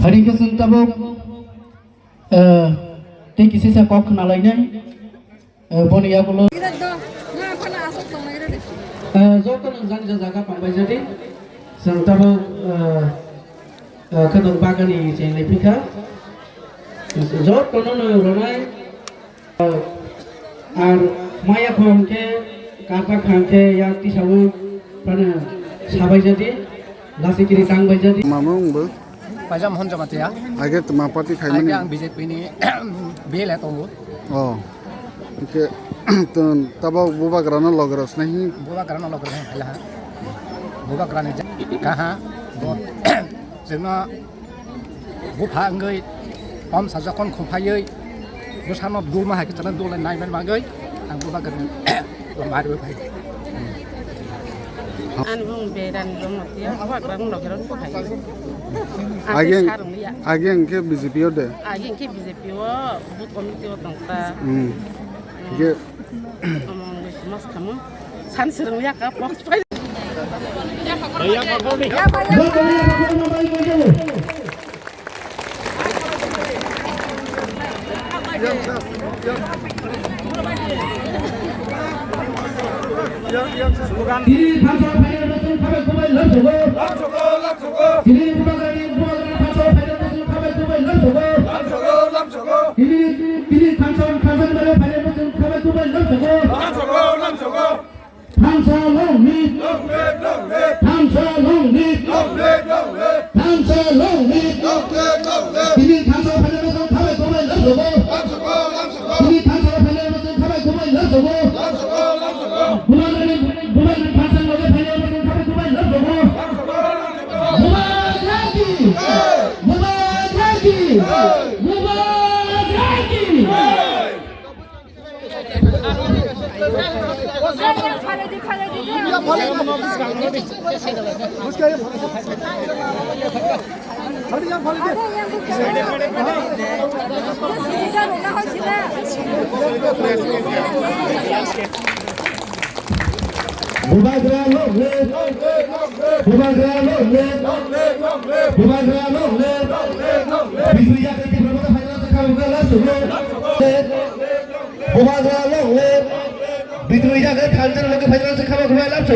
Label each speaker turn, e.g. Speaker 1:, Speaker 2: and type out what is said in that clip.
Speaker 1: hari ke sun tabuk te kisi sa kok nalai nai bon ya kulo zo kan jang jaga pangbai jadi sun tabuk kadang bagani jeng lepika zo kono no ronai ar maya khom ke kata kham ke ya tisawu prana sabai jadi lasi kiri tangbai jadi
Speaker 2: mamung bu
Speaker 3: Pajam Honja Matia.
Speaker 2: Age tuma party khai mani.
Speaker 3: Age BJP ni bel to.
Speaker 2: Oh. Ke ton taba buba karana logras nahi.
Speaker 3: Buba karana logras nahi lah. Buba karana kaha bo jengna bupa ngai om sajakon khomphayoi busano dulma ha kitana dul nai ben bagai ang buba karana lamar bai.
Speaker 4: An bung beran romotia awak rang logras khai.
Speaker 2: Ageng ke BJP ode.
Speaker 4: Ageng ke BJP wo but komite wo tangta.
Speaker 2: Ke
Speaker 4: Among mas kamu san sereng ya ka box pai.
Speaker 1: Bitu ida ke kantor lagi final sekarang kembali lapso.